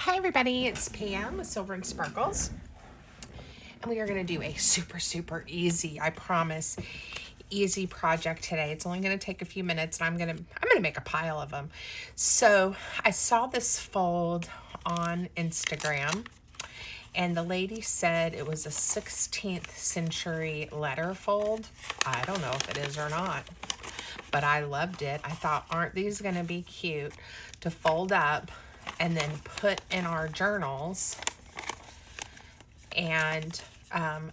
Hi everybody, it's Pam with Silver and Sparkles, and we are going to do a super easy, I promise, easy project today. It's only going to take a few minutes, and I'm going to make a pile of them. So I saw this fold on Instagram, and the lady said it was a 16th century letter fold. I don't know if it is or not, but I loved it. I thought, aren't these going to be cute to fold up and then put in our journals and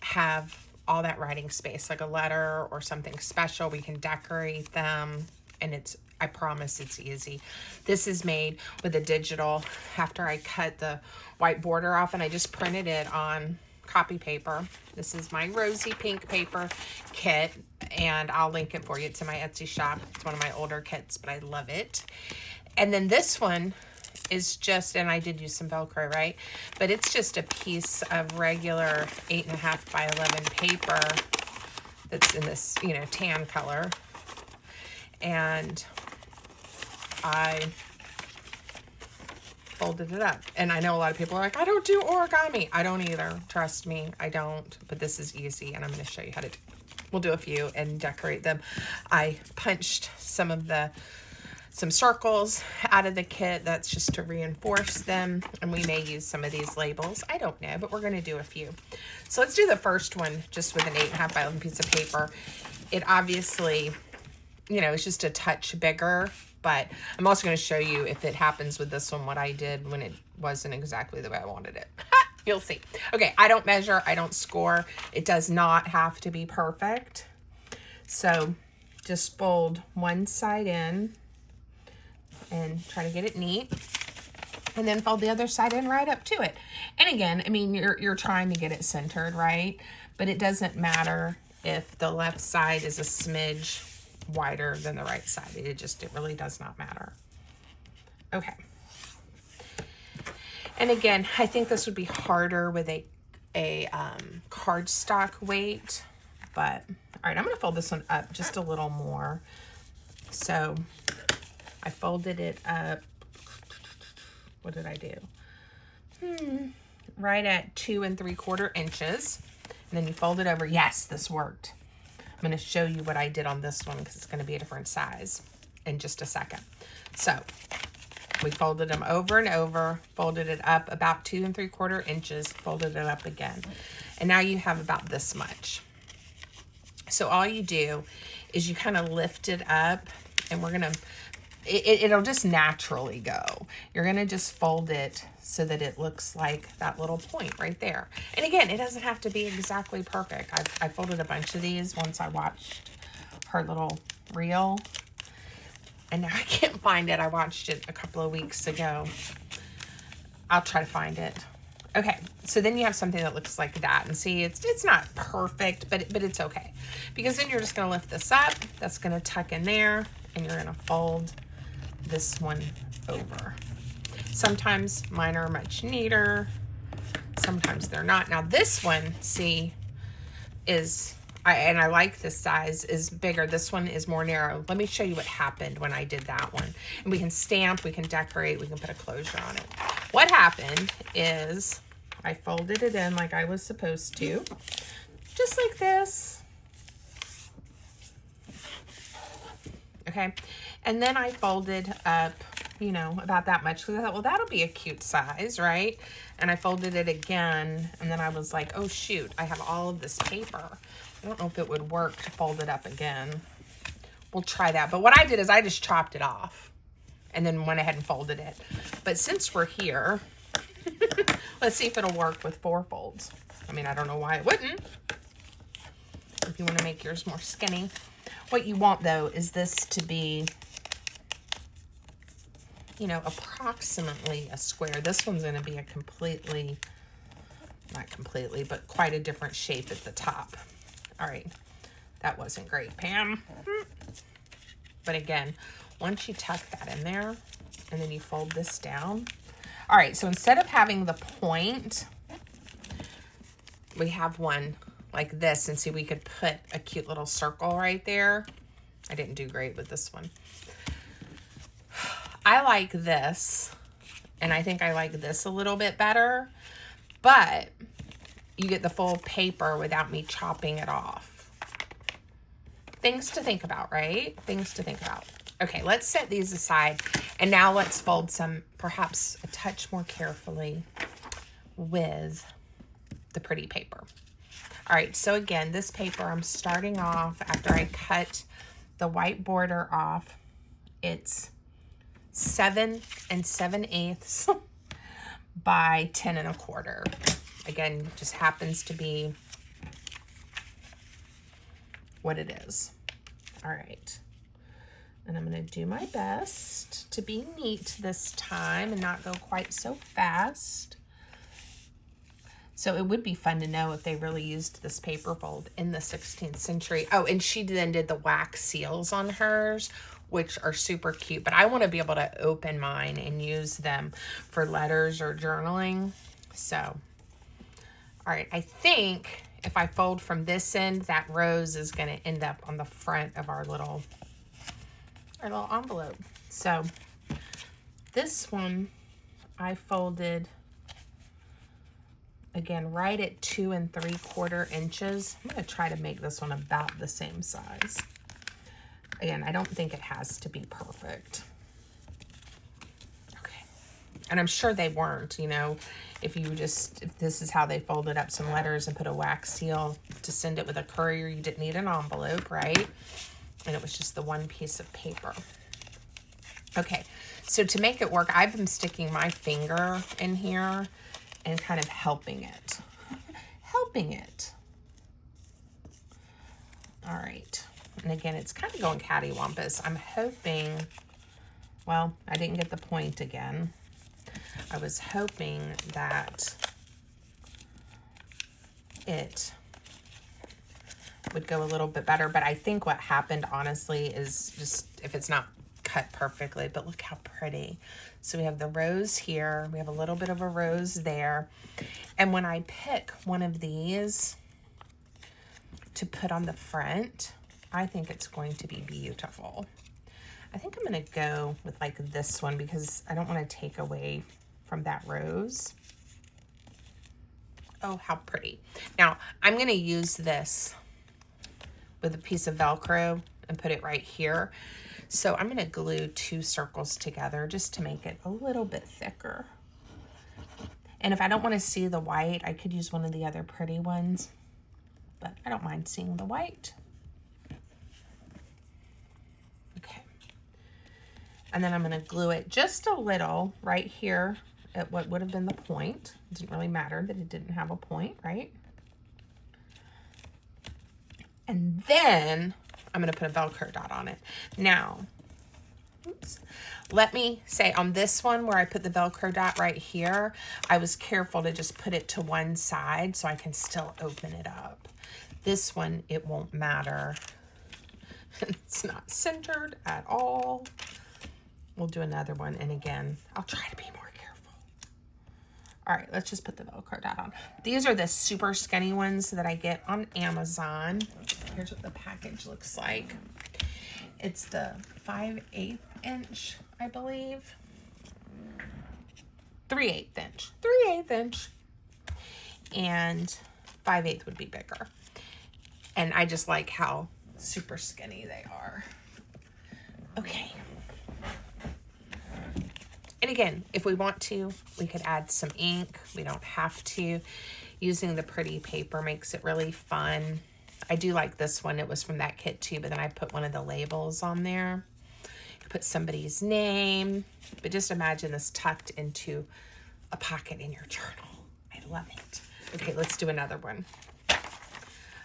have all that writing space, like a letter or something special. We can decorate them, and I promise it's easy. This is made with a digital after I cut the white border off, and I just printed it on copy paper. This is my rosy pink paper kit, and I'll link it for you. It's in my Etsy shop. It's one of my older kits, but I love it. And then this one is just, and I did use some Velcro, right? But it's just a piece of regular 8.5 by 11 paper that's in this, tan color. And I folded it up. And I know a lot of people are like, I don't do origami. I don't either. Trust me, I don't. But this is easy, and I'm going to show you how to do it. We'll do a few and decorate them. I punched some circles out of the kit. That's just to reinforce them, and we may use some of these labels. I don't know, but we're going to do a few. So let's do the first one just with an 8.5 by 11 piece of paper. It obviously, it's just a touch bigger, but I'm also going to show you if it happens with this one what I did when it wasn't exactly the way I wanted it. You'll see. Okay, I don't measure, I don't score. It does not have to be perfect. So just fold one side in and try to get it neat, and then fold the other side in right up to it. And again, I mean, you're trying to get it centered, right? But it doesn't matter if the left side is a smidge wider than the right side. It really does not matter. Okay. And again, I think this would be harder with a cardstock weight, but all right, I'm going to fold this one up just a little more. So I folded it up. What did I do? Right at 2 3/4 inches. And then you fold it over. Yes, this worked. I'm going to show you what I did on this one because it's going to be a different size in just a second. So we folded them over and over, folded it up about 2 3/4 inches, folded it up again. And now you have about this much. So all you do is you kind of lift it up, and we're going to, it'll just naturally go. You're going to just fold it so that it looks like that little point right there. And again, it doesn't have to be exactly perfect. I folded a bunch of these once I watched her little reel, and now I can't find it. I watched it a couple of weeks ago. I'll try to find it. Okay, so then you have something that looks like that, and see, it's not perfect, but it's okay, because then you're just going to lift this up. That's going to tuck in there, and you're going to fold this one over. Sometimes mine are much neater, sometimes they're not. Now this one, see, I like this size, is bigger. This one is more narrow. Let me show you what happened when I did that one. And we can stamp, we can decorate, we can put a closure on it. What happened is I folded it in like I was supposed to, just like this. Okay, and then I folded up, about that much, because I thought, well, that'll be a cute size, right? And I folded it again, and then I was like, oh shoot, I have all of this paper. I don't know if it would work to fold it up again. We'll try that. But what I did is I just chopped it off and then went ahead and folded it. But since we're here, let's see if it'll work with 4 folds. I mean, I don't know why it wouldn't. If you want to make yours more skinny. What you want, though, is this to be, approximately a square. This one's going to be not completely, but quite a different shape at the top. All right, that wasn't great, Pam. But again, once you tuck that in there, and then you fold this down. All right, so instead of having the point, we have one like this, and see, we could put a cute little circle right there. I didn't do great with this one. I like this And I think I like this a little bit better, but you get the full paper without me chopping it off. Things to think about, right? Things to think about. Okay, let's set these aside. And now let's fold some, perhaps a touch more carefully with the pretty paper. All right, so again, this paper, I'm starting off after I cut the white border off. It's 7 7/8 by 10 1/4. Again, just happens to be what it is. All right. And I'm going to do my best to be neat this time and not go quite so fast. So it would be fun to know if they really used this paper fold in the 16th century. Oh, and she then did the wax seals on hers, which are super cute. But I want to be able to open mine and use them for letters or journaling. So, all right, I think if I fold from this end, that rose is going to end up on the front of our little envelope. So this one I folded again right at 2 3/4 inches. I'm going to try to make this one about the same size. Again, I don't think it has to be perfect. Okay. And I'm sure they weren't, you know, if this is how they folded up some letters and put a wax seal to send it with a courier, you didn't need an envelope, right? And it was just the one piece of paper. Okay, so to make it work, I've been sticking my finger in here and kind of helping it. All right, and again, it's kind of going cattywampus. I'm hoping, well, I didn't get the point again. I was hoping that it would go a little bit better, but I think what happened honestly is just if it's not cut perfectly, but look how pretty. So we have the rose here, we have a little bit of a rose there, and when I pick one of these to put on the front, I think it's going to be beautiful. I think I'm going to go with like this one because I don't want to take away from that rose. Oh, how pretty. Now I'm going to use this with a piece of Velcro and put it right here. So I'm going to glue 2 circles together just to make it a little bit thicker. And if I don't want to see the white, I could use one of the other pretty ones, but I don't mind seeing the white. Okay. And then I'm going to glue it just a little right here at what would have been the point. It didn't really matter that it didn't have a point, right? And then I'm going to put a Velcro dot on it. Now, oops, let me say on this one where I put the Velcro dot right here, I was careful to just put it to one side so I can still open it up. This one, it won't matter. It's not centered at all. We'll do another one. And again, I'll try to be more careful. All right, let's just put the Velcro dot on. These are the super skinny ones that I get on Amazon. Here's what the package looks like. It's the 5/8 inch, I believe. 3/8 inch. 3/8 inch. And 5/8 would be bigger. And I just like how super skinny they are. Okay. And again, if we want to, we could add some ink. We don't have to. Using the pretty paper makes it really fun. I do like this one. It was from that kit too, but then I put one of the labels on there. You put somebody's name, but just imagine this tucked into a pocket in your journal. I love it. Okay, let's do another one.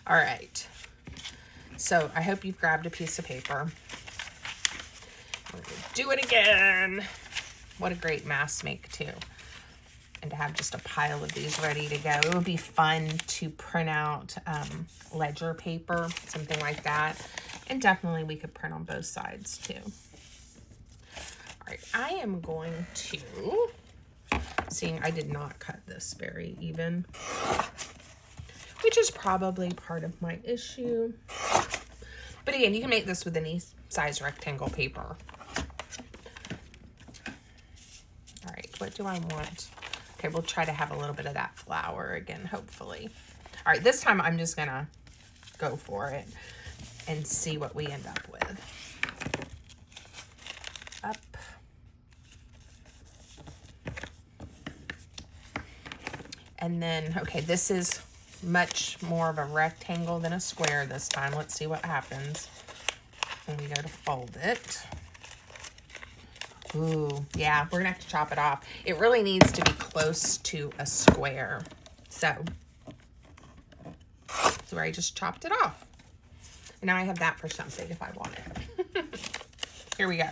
All right. So I hope you've grabbed a piece of paper. We're gonna do it again. What a great mass make too. And to have just a pile of these ready to go. It would be fun to print out ledger paper, something like that. And definitely we could print on both sides too. All right, I am going to, seeing I did not cut this very even, which is probably part of my issue. But again, you can make this with any size rectangle paper. All right. What do I want? Okay, we'll try to have a little bit of that flower again, hopefully. All right, this time I'm just gonna go for it and see what we end up with. Up. And then, okay, this is much more of a rectangle than a square this time. Let's see what happens when we go to fold it. Ooh, yeah, we're gonna have to chop it off. It really needs to be close to a square. So I just chopped it off. And now I have that for something if I want it. Here we go.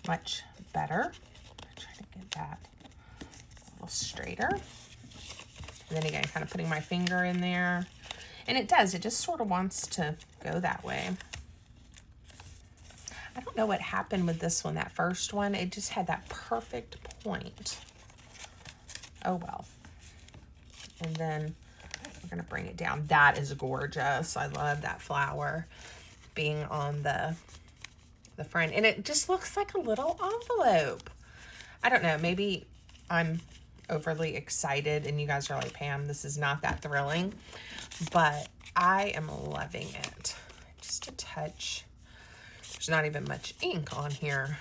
Much better. Try to get that a little straighter. And then again, kind of putting my finger in there. And it does, it just sort of wants to go that way. I don't know what happened with this one, that first one. It just had that perfect point. Oh well. And then we're gonna bring it down. That is gorgeous. I love that flower being on the front. And it just looks like a little envelope. I don't know, maybe I'm overly excited and you guys are like, Pam, this is not that thrilling. But I am loving it. Just a touch. There's not even much ink on here.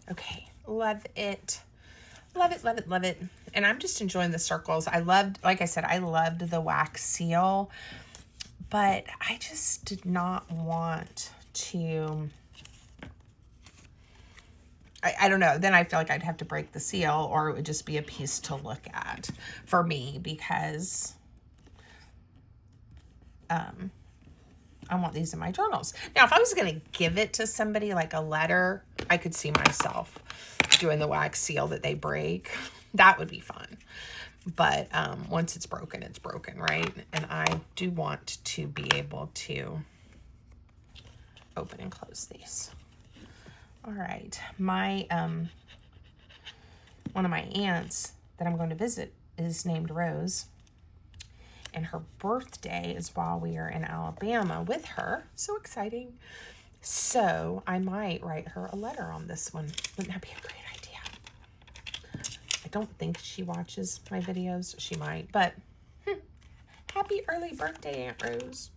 Okay, love it. Love it, love it, love it. And I'm just enjoying the circles. I loved, like I said, I loved the wax seal, but I just did not want to, I don't know. Then I feel like I'd have to break the seal or it would just be a piece to look at for me because I want these in my journals. Now, if I was going to give it to somebody like a letter, I could see myself doing the wax seal that they break. That would be fun. But once it's broken, right? And I do want to be able to open and close these. All right. My one of my aunts that I'm going to visit is named Rose. And her birthday is while we are in Alabama with her. So exciting. So I might write her a letter on this one. Wouldn't that be a great idea? I don't think she watches my videos. She might, but happy early birthday, Aunt Rose.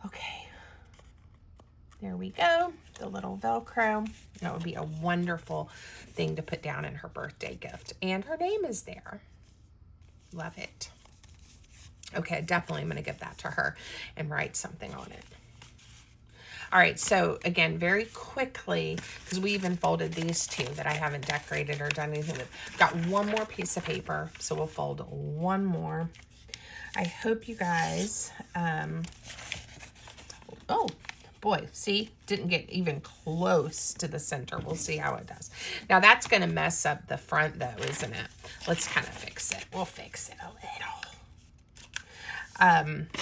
Okay. There we go. The little Velcro. That would be a wonderful thing to put down in her birthday gift. And her name is there. Love it. Okay, definitely I'm going to give that to her and write something on it. All right, so again, very quickly, because we even folded these two that I haven't decorated or done anything with. Got one more piece of paper, so we'll fold one more. I hope you guys, oh boy, see, didn't get even close to the center. We'll see how it does. Now that's going to mess up the front though, isn't it? Let's kind of fix it. We'll fix it a little.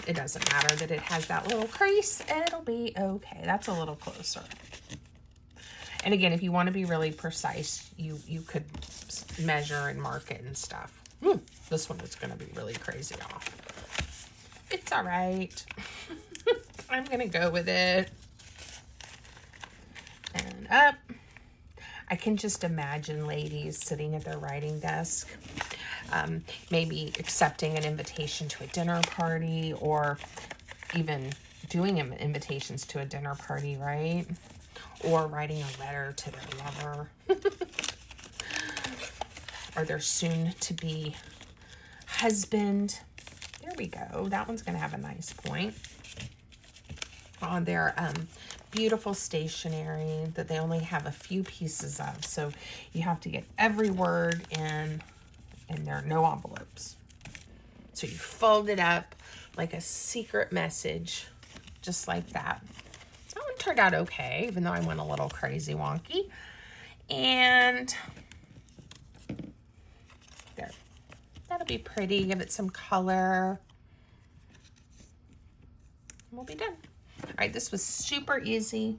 It doesn't matter that it has that little crease. It'll be okay. That's a little closer. And again, if you want to be really precise, you could measure and mark it and stuff. This one is going to be really crazy off. It's all right. I'm going to go with it. And up. I can just imagine ladies sitting at their writing desk, maybe accepting an invitation to a dinner party or even doing invitations to a dinner party, right? Or writing a letter to their lover or their soon-to-be husband. There we go. That one's going to have a nice point. On their beautiful stationery that they only have a few pieces of. So you have to get every word in, and there are no envelopes. So you fold it up like a secret message, just like that. That one turned out okay, even though I went a little crazy wonky. And there. That'll be pretty. Give it some color. We'll be done. All right, this was super easy.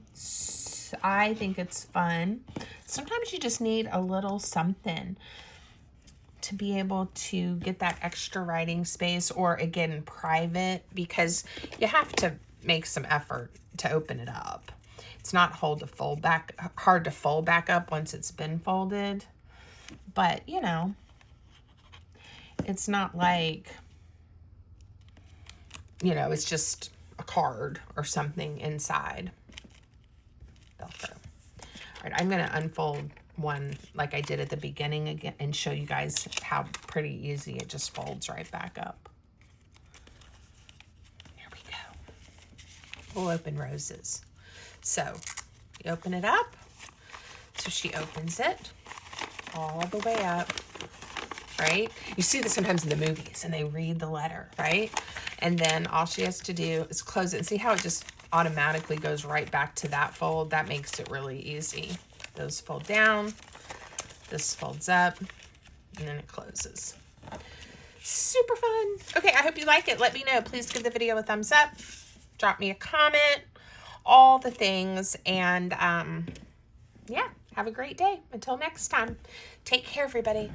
I think it's fun. Sometimes you just need a little something to be able to get that extra writing space, or again, private, because you have to make some effort to open it up. It's not hard to fold back up once it's been folded. But, you know, it's not like, you know, it's just a card or something inside. Velcro. All right, I'm going to unfold one like I did at the beginning again and show you guys how pretty easy it just folds right back up. There we go. We'll open Rose's. So you open it up. So she opens it all the way up, right? You see this sometimes in the movies and they read the letter, right? And then all she has to do is close it. And see how it just automatically goes right back to that fold? That makes it really easy. Those fold down, this folds up, and then it closes. Super fun. Okay, I hope you like it. Let me know. Please give the video a thumbs up. Drop me a comment. All the things. And yeah, have a great day. Until next time. Take care, everybody.